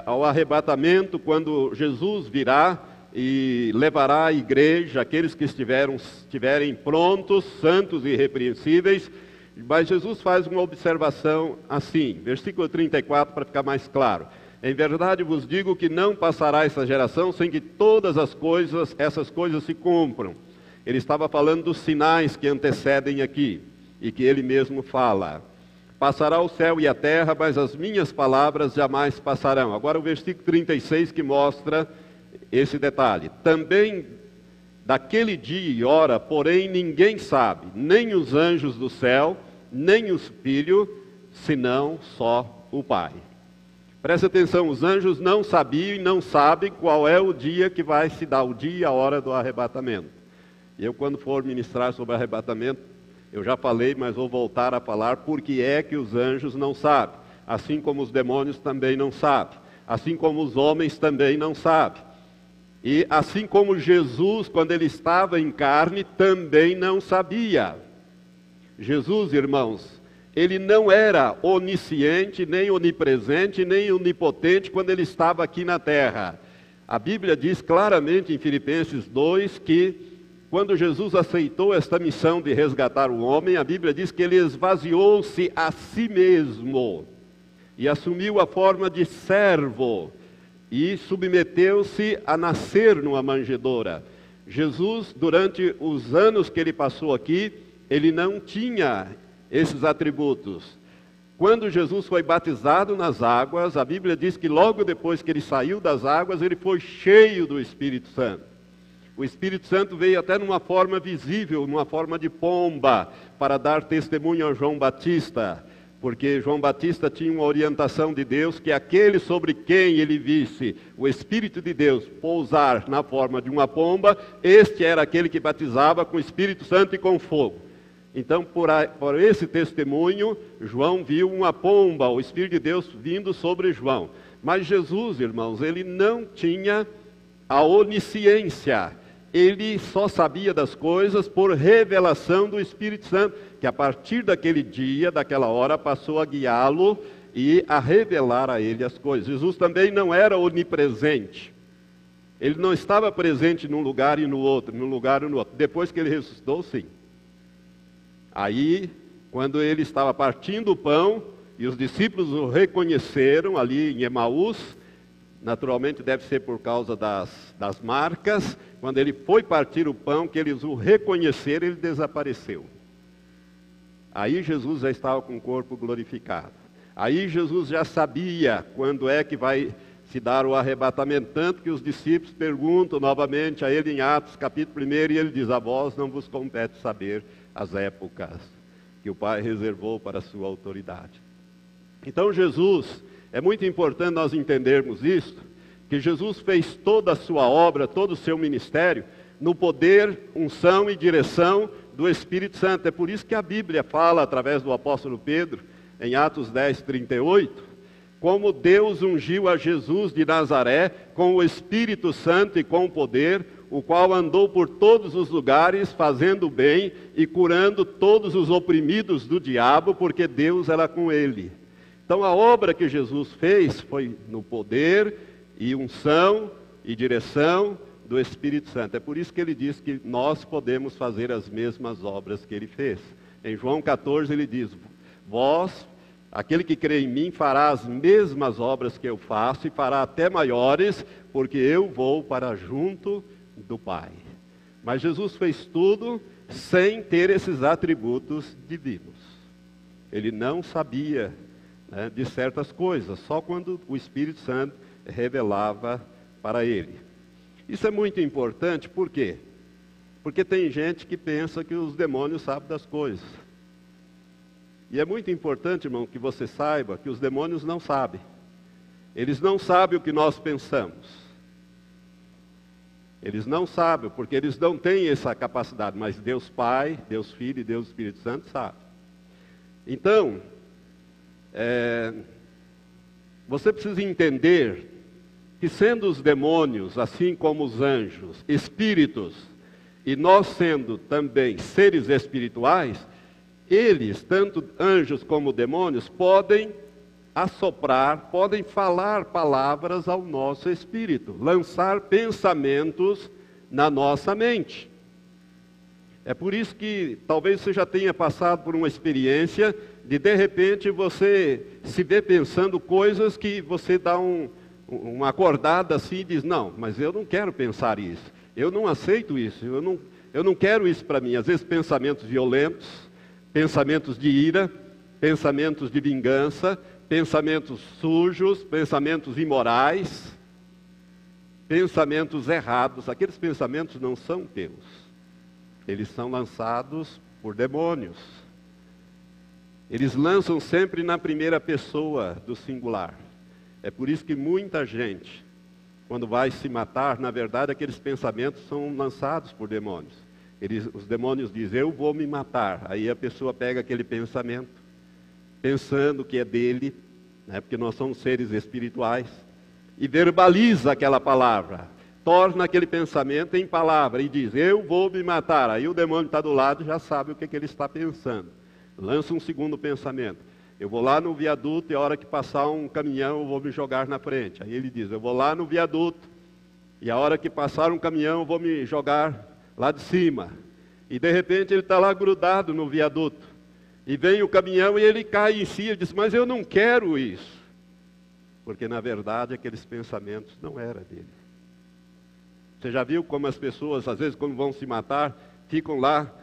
ao arrebatamento, quando Jesus virá e levará a igreja, aqueles que estiverem prontos, santos e irrepreensíveis. Mas Jesus faz uma observação assim, versículo 34, para ficar mais claro. Em verdade vos digo que não passará essa geração sem que todas essas coisas se cumpram. Ele estava falando dos sinais que antecedem aqui, e que ele mesmo fala. Passará o céu e a terra, mas as minhas palavras jamais passarão. Agora o versículo 36 que mostra esse detalhe. Também daquele dia e hora, porém, ninguém sabe, nem os anjos do céu, nem os filhos, senão só o Pai. Preste atenção, os anjos não sabiam e não sabem qual é o dia que vai se dar, o dia e a hora do arrebatamento. Eu, quando for ministrar sobre arrebatamento, eu já falei, mas vou voltar a falar, porque é que os anjos não sabem, assim como os demônios também não sabem, assim como os homens também não sabem. E assim como Jesus, quando ele estava em carne, também não sabia. Jesus, irmãos, ele não era onisciente, nem onipresente, nem onipotente quando ele estava aqui na terra. A Bíblia diz claramente em Filipenses 2 que quando Jesus aceitou esta missão de resgatar o homem, a Bíblia diz que ele esvaziou-se a si mesmo e assumiu a forma de servo e submeteu-se a nascer numa manjedoura. Jesus, durante os anos que ele passou aqui, ele não tinha esses atributos. Quando Jesus foi batizado nas águas, a Bíblia diz que logo depois que ele saiu das águas, ele foi cheio do Espírito Santo. O Espírito Santo veio até numa forma visível, numa forma de pomba, para dar testemunho a João Batista, porque João Batista tinha uma orientação de Deus, que aquele sobre quem ele visse o Espírito de Deus pousar na forma de uma pomba, este era aquele que batizava com o Espírito Santo e com fogo. Então, por esse testemunho, João viu uma pomba, o Espírito de Deus vindo sobre João. Mas Jesus, irmãos, ele não tinha a onisciência. Ele só sabia das coisas por revelação do Espírito Santo, que a partir daquele dia, daquela hora, passou a guiá-lo e a revelar a ele as coisas. Jesus também não era onipresente. Ele não estava presente num lugar e no outro, num lugar e no outro. Depois que ele ressuscitou, sim. Aí, quando ele estava partindo o pão, e os discípulos o reconheceram ali em Emaús, naturalmente deve ser por causa das marcas, quando ele foi partir o pão, que eles o reconheceram, ele desapareceu. Aí Jesus já estava com o corpo glorificado. Aí Jesus já sabia quando é que vai se dar o arrebatamento, tanto que os discípulos perguntam novamente a ele em Atos capítulo 1, e ele diz: a vós não vos compete saber as épocas que o Pai reservou para a sua autoridade. Então Jesus, é muito importante nós entendermos isso, que Jesus fez toda a sua obra, todo o seu ministério, no poder, unção e direção do Espírito Santo. É por isso que a Bíblia fala, através do apóstolo Pedro, em Atos 10, 38, como Deus ungiu a Jesus de Nazaré com o Espírito Santo e com o poder, o qual andou por todos os lugares, fazendo o bem e curando todos os oprimidos do diabo, porque Deus era com ele. Então a obra que Jesus fez foi no poder e unção e direção do Espírito Santo. É por isso que ele diz que nós podemos fazer as mesmas obras que ele fez. Em João 14 ele diz: vós, aquele que crê em mim, fará as mesmas obras que eu faço e fará até maiores, porque eu vou para junto do Pai. Mas Jesus fez tudo sem ter esses atributos divinos. Ele não sabia de certas coisas, só quando o Espírito Santo revelava para ele. Isso é muito importante, por quê? Porque tem gente que pensa que os demônios sabem das coisas. E é muito importante, irmão, que você saiba que os demônios não sabem. Eles não sabem o que nós pensamos. Eles não sabem, porque eles não têm essa capacidade, mas Deus Pai, Deus Filho e Deus Espírito Santo sabem. Então, você precisa entender que, sendo os demônios, assim como os anjos, espíritos, e nós sendo também seres espirituais, eles, tanto anjos como demônios, podem assoprar, podem falar palavras ao nosso espírito, lançar pensamentos na nossa mente. É por isso que talvez você já tenha passado por uma experiência de repente você se vê pensando coisas que você dá uma acordada assim e diz, não, mas eu não quero pensar isso, eu não aceito isso, eu não quero isso para mim. Às vezes pensamentos violentos, pensamentos de ira, pensamentos de vingança, pensamentos sujos, pensamentos imorais, pensamentos errados. Aqueles pensamentos não são teus, eles são lançados por demônios. Eles lançam sempre na primeira pessoa do singular. É por isso que muita gente, quando vai se matar, na verdade aqueles pensamentos são lançados por demônios. Os demônios dizem, eu vou me matar. Aí a pessoa pega aquele pensamento, pensando que é dele, né, porque nós somos seres espirituais, e verbaliza aquela palavra, torna aquele pensamento em palavra e diz, eu vou me matar. Aí o demônio está do lado e já sabe o que ele está pensando. Lança um segundo pensamento. Eu vou lá no viaduto e a hora que passar um caminhão eu vou me jogar na frente. Aí ele diz, eu vou lá no viaduto e a hora que passar um caminhão eu vou me jogar lá de cima. E de repente ele está lá grudado no viaduto. E vem o caminhão e ele cai em si e diz, mas eu não quero isso. Porque na verdade aqueles pensamentos não eram dele. Você já viu como as pessoas, às vezes quando vão se matar, ficam lá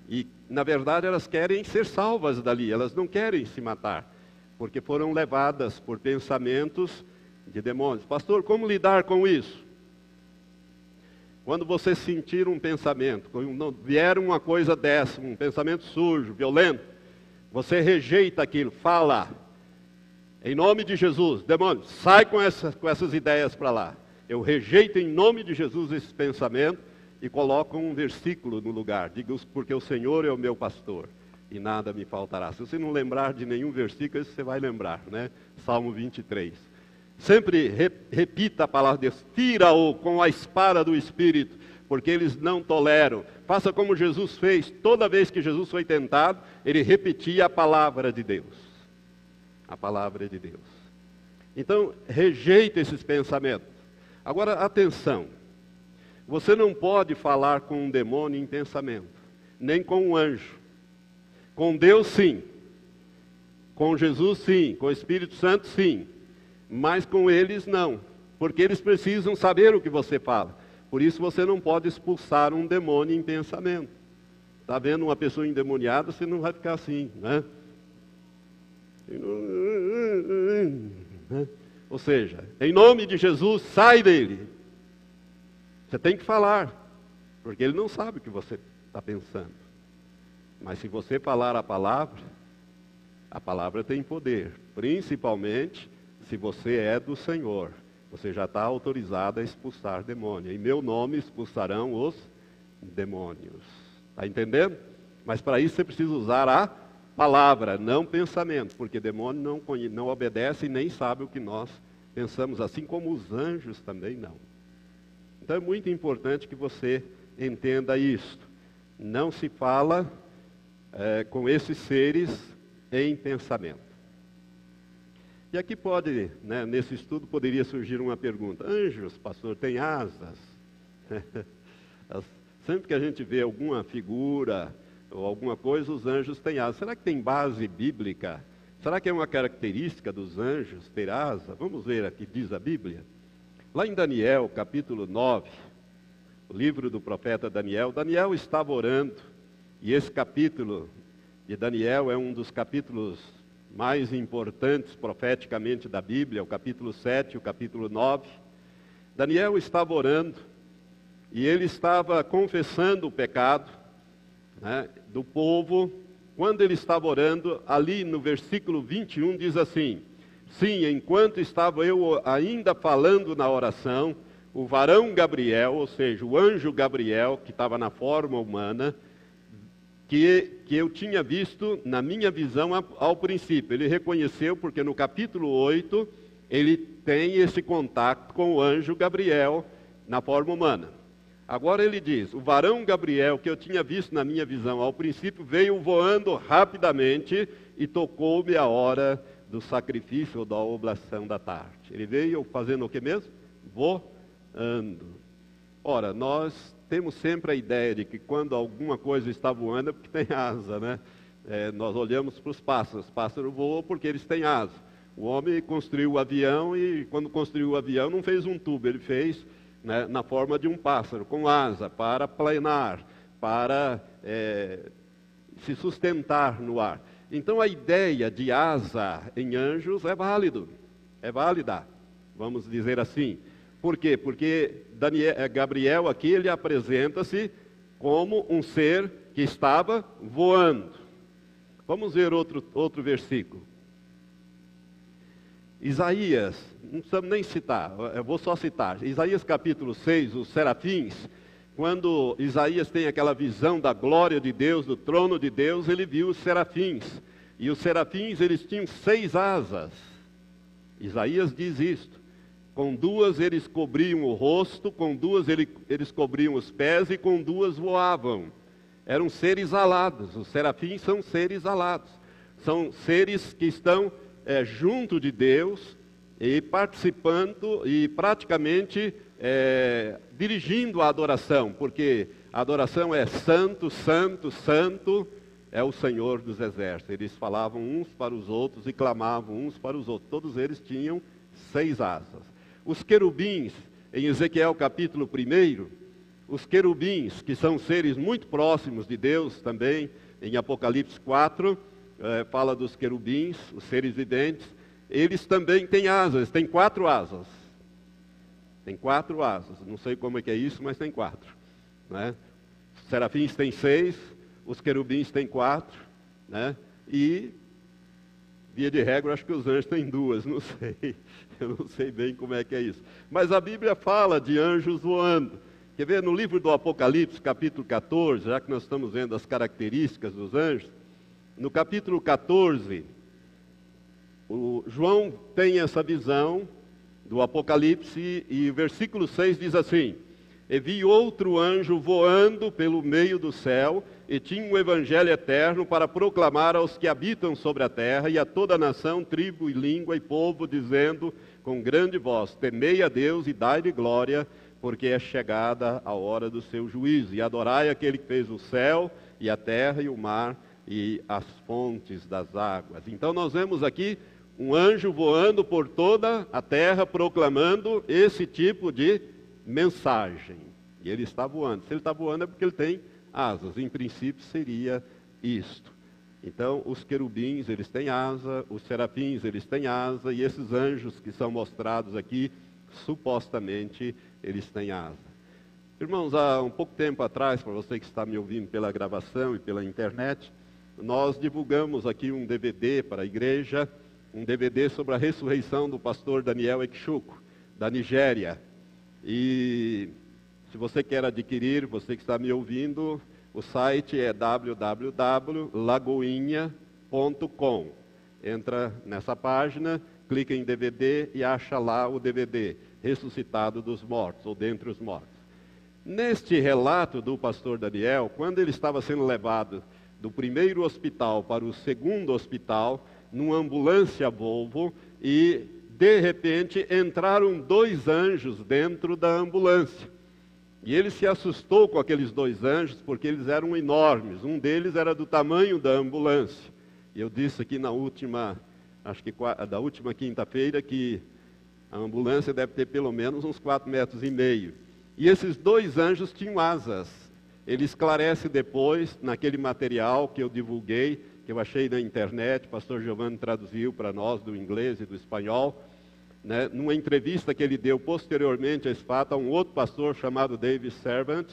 e na verdade elas querem ser salvas dali, elas não querem se matar, porque foram levadas por pensamentos de demônios. Pastor, como lidar com isso? Quando você sentir um pensamento, quando vier uma coisa dessa, um pensamento sujo, violento, você rejeita aquilo, fala, em nome de Jesus, demônio, sai com essas ideias para lá. Eu rejeito em nome de Jesus esse pensamento e coloco um versículo no lugar. Diga, porque o Senhor é o meu pastor e nada me faltará. Se você não lembrar de nenhum versículo, você vai lembrar, né? Salmo 23. Sempre repita a palavra de Deus, tira-o com a espada do Espírito, porque eles não toleram. Faça como Jesus fez, toda vez que Jesus foi tentado, ele repetia a palavra de Deus. A palavra de Deus. Então, rejeita esses pensamentos. Agora, atenção. Você não pode falar com um demônio em pensamento, nem com um anjo. Com Deus, sim. Com Jesus, sim. Com o Espírito Santo, sim. Mas com eles, não. Porque eles precisam saber o que você fala. Por isso, você não pode expulsar um demônio em pensamento. Está vendo uma pessoa endemoniada, você não vai ficar assim, né? Ou seja, em nome de Jesus, sai dele. Você tem que falar, porque ele não sabe o que você está pensando. Mas se você falar a palavra tem poder. Principalmente se você é do Senhor. Você já está autorizado a expulsar demônio. Em meu nome expulsarão os demônios. Está entendendo? Mas para isso você precisa usar a palavra, não pensamento. Porque demônio não obedece e nem sabe o que nós pensamos. Assim como os anjos também não. Então é muito importante que você entenda isto. Não se fala com esses seres em pensamento. E aqui pode, né, nesse estudo poderia surgir uma pergunta. Anjos, pastor, têm asas? Sempre que a gente vê alguma figura ou alguma coisa, os anjos têm asas. Será que tem base bíblica? Será que é uma característica dos anjos ter asa? Vamos ver aqui, diz a Bíblia. Lá em Daniel, capítulo 9, o livro do profeta Daniel, Daniel estava orando, e esse capítulo de Daniel é um dos capítulos mais importantes profeticamente da Bíblia, o capítulo 7 e o capítulo 9. Daniel estava orando, e ele estava confessando o pecado, né, do povo. Quando ele estava orando, ali no versículo 21 diz assim, sim, enquanto estava eu ainda falando na oração, o varão Gabriel, ou seja, o anjo Gabriel, que estava na forma humana, que eu tinha visto na minha visão ao princípio. Ele reconheceu, porque no capítulo 8, ele tem esse contato com o anjo Gabriel na forma humana. Agora ele diz, o varão Gabriel, que eu tinha visto na minha visão ao princípio, veio voando rapidamente e tocou-me a hora do sacrifício ou da oblação da tarde. Ele veio fazendo o que mesmo? Voando. Ora, nós temos sempre a ideia de que quando alguma coisa está voando é porque tem asa, né? Nós olhamos para os pássaros voam porque eles têm asa. O homem construiu o avião e quando construiu o avião não fez um tubo, ele fez, né, na forma de um pássaro, com asa, para planar, para se sustentar no ar. Então a ideia de asa em anjos é válida, vamos dizer assim. Por quê? Porque Gabriel aqui ele apresenta-se como um ser que estava voando. Vamos ver outro versículo. Isaías, não precisamos nem citar, eu vou só citar. Isaías capítulo 6, os serafins, quando Isaías tem aquela visão da glória de Deus, do trono de Deus, ele viu os serafins. E os serafins, eles tinham 6 asas. Isaías diz isto. Com 2 eles cobriam o rosto, com 2 eles cobriam os pés e com 2 voavam. Eram seres alados, os serafins são seres alados. São seres que estão junto de Deus e participando e praticamente dirigindo a adoração, porque a adoração é santo, santo, santo, é o Senhor dos exércitos. Eles falavam uns para os outros e clamavam uns para os outros. Todos eles tinham 6 asas. Os querubins, em Ezequiel capítulo 1, os querubins, que são seres muito próximos de Deus também, em Apocalipse 4, fala dos querubins, os seres viventes, eles também têm asas, têm 4 asas. Tem 4 asas, não sei como é que é isso, mas tem 4. Né? Os serafins têm 6, os querubins têm 4, né? E, via de regra, acho que os anjos têm 2, não sei. Eu não sei bem como é que é isso. Mas a Bíblia fala de anjos voando. Quer ver, no livro do Apocalipse, capítulo 14, já que nós estamos vendo as características dos anjos, no capítulo 14, o João tem essa visão do Apocalipse e o versículo 6 diz assim: E vi outro anjo voando pelo meio do céu e tinha um evangelho eterno para proclamar aos que habitam sobre a terra e a toda nação, tribo e língua e povo, dizendo com grande voz: Temei a Deus e dai-lhe glória, porque é chegada a hora do seu juízo. E adorai aquele que fez o céu e a terra e o mar e as fontes das águas. Então nós vemos aqui um anjo voando por toda a terra, proclamando esse tipo de mensagem. E ele está voando. Se ele está voando é porque ele tem asas. Em princípio seria isto. Então os querubins, eles têm asa, os serafins, eles têm asa, e esses anjos que são mostrados aqui, supostamente, eles têm asa. Irmãos, há um pouco tempo atrás, para você que está me ouvindo pela gravação e pela internet, nós divulgamos aqui um DVD para a igreja, um DVD sobre a ressurreição do pastor Daniel Ekchuku, da Nigéria. E se você quer adquirir, você que está me ouvindo, o site é www.lagoinha.com. Entra nessa página, clica em DVD e acha lá o DVD, Ressuscitado dos Mortos, ou Dentre os Mortos. Neste relato do pastor Daniel, quando ele estava sendo levado do primeiro hospital para o segundo hospital, numa ambulância Volvo, e de repente entraram 2 anjos dentro da ambulância. E ele se assustou com aqueles 2 anjos, porque eles eram enormes. Um deles era do tamanho da ambulância. E eu disse aqui na última, acho que da última quinta-feira, que a ambulância deve ter pelo menos uns 4,5 metros. E esses 2 anjos tinham asas. Ele esclarece depois, naquele material que eu divulguei, que eu achei na internet, o pastor Giovanni traduziu para nós do inglês e do espanhol, né, numa entrevista que ele deu posteriormente a esse fato a um outro pastor chamado David Servant,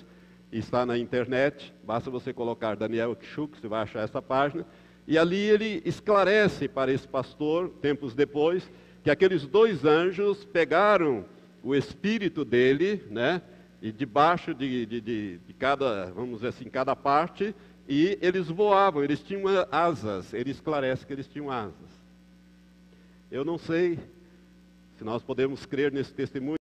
está na internet, basta você colocar Daniel Ekchuku, você vai achar essa página, e ali ele esclarece para esse pastor, tempos depois, que aqueles 2 anjos pegaram o espírito dele, né, e debaixo de cada, vamos dizer assim, cada parte, e eles voavam, eles tinham asas, ele esclarece que eles tinham asas. Eu não sei se nós podemos crer nesse testemunho.